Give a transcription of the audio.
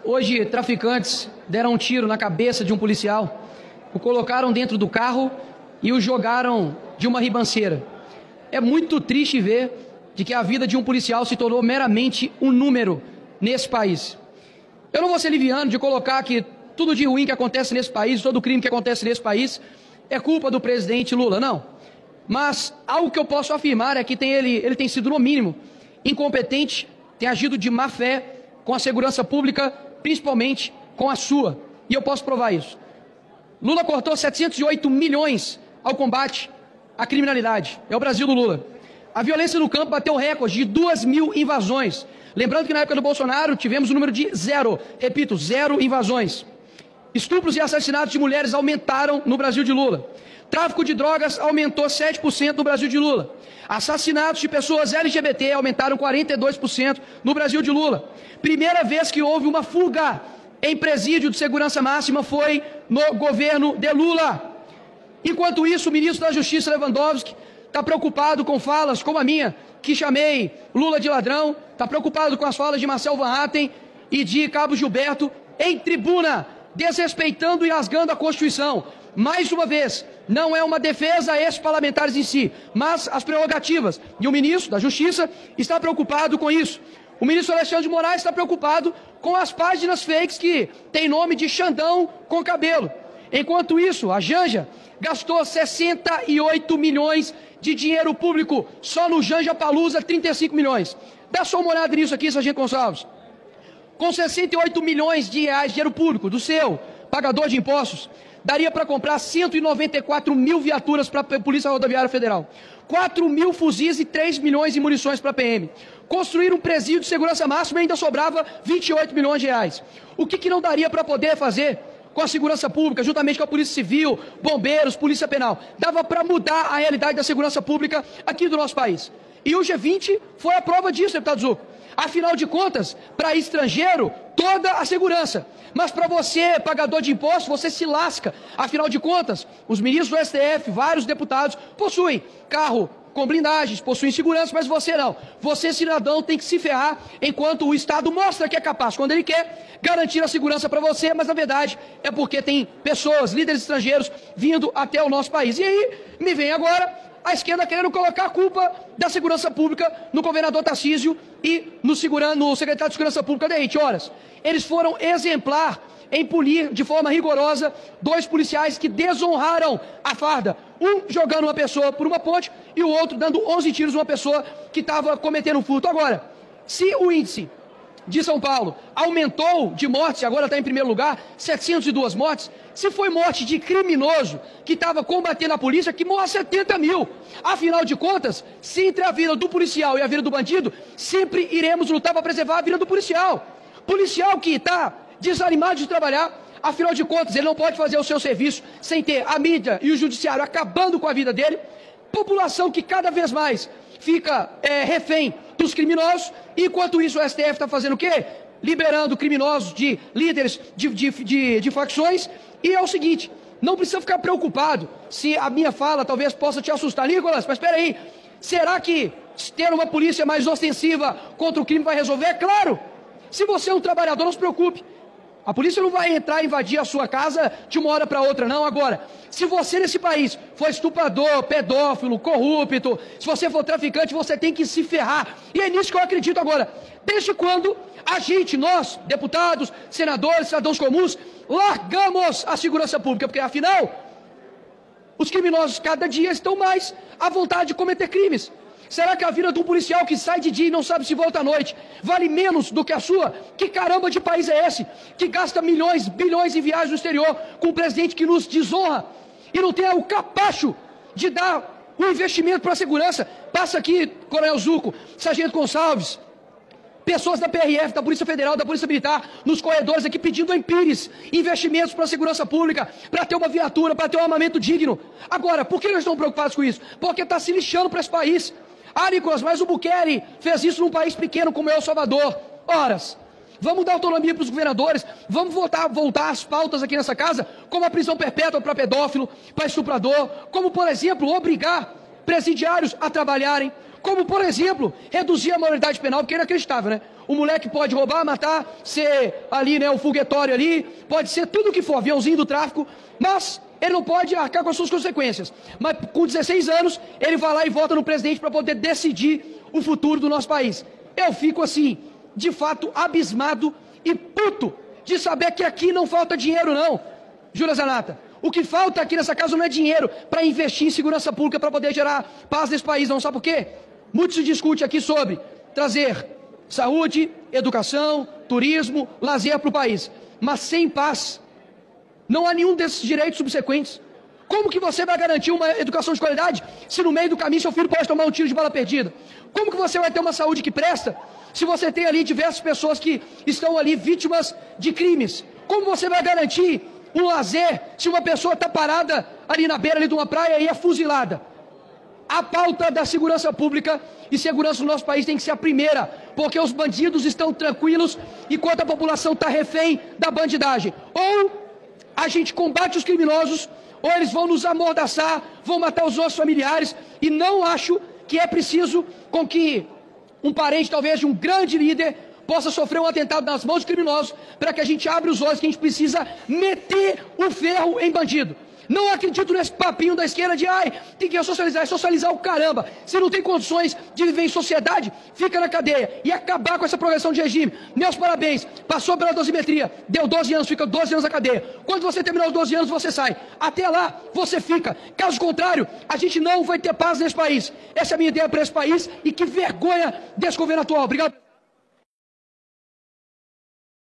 Hoje, traficantes deram um tiro na cabeça de um policial, o colocaram dentro do carro e o jogaram de uma ribanceira. É muito triste ver de que a vida de um policial se tornou meramente um número nesse país. Eu não vou ser liviano de colocar que tudo de ruim que acontece nesse país, todo crime que acontece nesse país, é culpa do presidente Lula, não. Mas algo que eu posso afirmar é que ele tem sido, no mínimo, incompetente, tem agido de má fé com a segurança pública, principalmente com a sua. E eu posso provar isso. Lula cortou 708 milhões ao combate à criminalidade. É o Brasil do Lula. A violência no campo bateu recorde de 2.000 invasões. Lembrando que na época do Bolsonaro tivemos o número de 0. Repito, 0 invasões. Estupros e assassinatos de mulheres aumentaram no Brasil de Lula. Tráfico de drogas aumentou 7% no Brasil de Lula. Assassinatos de pessoas LGBT aumentaram 42% no Brasil de Lula. Primeira vez que houve uma fuga em presídio de segurança máxima foi no governo de Lula. Enquanto isso, o ministro da Justiça, Lewandowski, está preocupado com falas como a minha, que chamei Lula de ladrão, está preocupado com as falas de Marcel Van Hatten e de Cabo Gilberto em tribuna, desrespeitando e rasgando a Constituição. Mais uma vez, não é uma defesa a esses parlamentares em si, mas as prerrogativas. E o ministro da Justiça está preocupado com isso. O ministro Alexandre de Moraes está preocupado com as páginas fakes que tem nome de Xandão com cabelo. Enquanto isso, a Janja gastou 68 milhões de dinheiro público, só no Janja Palusa, 35 milhões. Dá só uma olhada nisso aqui, Sargento Gonçalves. Com 68 milhões de reais de dinheiro público, do seu pagador de impostos, daria para comprar 194 mil viaturas para a Polícia Rodoviária Federal, 4 mil fuzis e 3 milhões de munições para a PM. Construir um presídio de segurança máxima e ainda sobrava 28 milhões de reais. O que não daria para poder fazer com a segurança pública, juntamente com a Polícia Civil, bombeiros, Polícia Penal? Dava para mudar a realidade da segurança pública aqui do nosso país. E o G20 foi a prova disso, deputado Zucco. Afinal de contas, para estrangeiro, toda a segurança. Mas para você, pagador de impostos, você se lasca. Afinal de contas, os ministros do STF, vários deputados, possuem carro com blindagens, possuem segurança, mas você não. Você, cidadão, tem que se ferrar enquanto o Estado mostra que é capaz, quando ele quer, garantir a segurança para você, mas na verdade é porque tem pessoas, líderes estrangeiros, vindo até o nosso país. E aí, me vem agora a esquerda querendo colocar a culpa da segurança pública no governador Tarcísio e no secretário de Segurança Pública, Derrite. Horas. Eles foram exemplar em punir de forma rigorosa 2 policiais que desonraram a farda. Um jogando uma pessoa por uma ponte e o outro dando 11 tiros numa pessoa que estava cometendo um furto. Agora, se o índice de São Paulo aumentou de mortes, agora está em primeiro lugar, 702 mortes, se foi morte de criminoso que estava combatendo a polícia, que morra 70 mil. Afinal de contas, se entre a vida do policial e a vida do bandido, sempre iremos lutar para preservar a vida do policial. Policial que está desanimado de trabalhar, afinal de contas, ele não pode fazer o seu serviço sem ter a mídia e o judiciário acabando com a vida dele. População que cada vez mais fica refém dos criminosos, enquanto isso o STF está fazendo o quê? Liberando criminosos de líderes de facções. E é o seguinte, não precisa ficar preocupado se a minha fala talvez possa te assustar. Nicolas, mas espera aí, será que ter uma polícia mais ostensiva contra o crime vai resolver? É claro! Se você é um trabalhador, não se preocupe. A polícia não vai entrar e invadir a sua casa de uma hora para outra, não. Agora, se você nesse país for estuprador, pedófilo, corrupto, se você for traficante, você tem que se ferrar. E é nisso que eu acredito agora. Desde quando a gente, nós, deputados, senadores, cidadãos comuns, largamos a segurança pública? Porque, afinal, os criminosos cada dia estão mais à vontade de cometer crimes. Será que a vida de um policial que sai de dia e não sabe se volta à noite vale menos do que a sua? Que caramba de país é esse? Que gasta milhões, bilhões em viagens no exterior com um presidente que nos desonra e não tem o capacho de dar um investimento para a segurança? Passa aqui, Coronel Zucco, Sargento Gonçalves, pessoas da PRF, da Polícia Federal, da Polícia Militar, nos corredores aqui pedindo em Pires investimentos para a segurança pública, para ter uma viatura, para ter um armamento digno. Agora, por que nós estamos preocupados com isso? Porque está se lixando para esse país. Ah, Nicolas, mas o Bukele fez isso num país pequeno como é El Salvador. Horas, vamos dar autonomia para os governadores, vamos voltar às pautas aqui nessa casa, como a prisão perpétua para pedófilo, para estuprador, como, por exemplo, obrigar presidiários a trabalharem, como, por exemplo, reduzir a maioridade penal, porque é inacreditável, né? O moleque pode roubar, matar, ser ali, né, o foguetório ali, pode ser tudo o que for, aviãozinho do tráfico, mas ele não pode arcar com as suas consequências. Mas com 16 anos, ele vai lá e vota no presidente para poder decidir o futuro do nosso país. Eu fico assim, de fato, abismado e puto de saber que aqui não falta dinheiro, não, Júlia Zanata. O que falta aqui nessa casa não é dinheiro para investir em segurança pública para poder gerar paz nesse país, não. Sabe por quê? Muito se discute aqui sobre trazer saúde, educação, turismo, lazer para o país. Mas sem paz, não há nenhum desses direitos subsequentes. Como que você vai garantir uma educação de qualidade se no meio do caminho seu filho pode tomar um tiro de bala perdida? Como que você vai ter uma saúde que presta se você tem ali diversas pessoas que estão ali vítimas de crimes? Como você vai garantir um lazer se uma pessoa está parada ali na beira ali de uma praia e é fuzilada? A pauta da segurança pública e segurança no nosso país tem que ser a primeira, porque os bandidos estão tranquilos enquanto a população está refém da bandidagem. Ou a gente combate os criminosos, ou eles vão nos amordaçar, vão matar os nossos familiares, e não acho que é preciso com que um parente, talvez, de um grande líder, possa sofrer um atentado nas mãos de criminosos, para que a gente abra os olhos que a gente precisa meter o ferro em bandido. Não acredito nesse papinho da esquerda de tem que socializar. É socializar o caramba. Se não tem condições de viver em sociedade, fica na cadeia. E acabar com essa progressão de regime. Meus parabéns. Passou pela dosimetria. Deu 12 anos, fica 12 anos na cadeia. Quando você terminar os 12 anos, você sai. Até lá, você fica. Caso contrário, a gente não vai ter paz nesse país. Essa é a minha ideia para esse país. E que vergonha desse governo atual. Obrigado.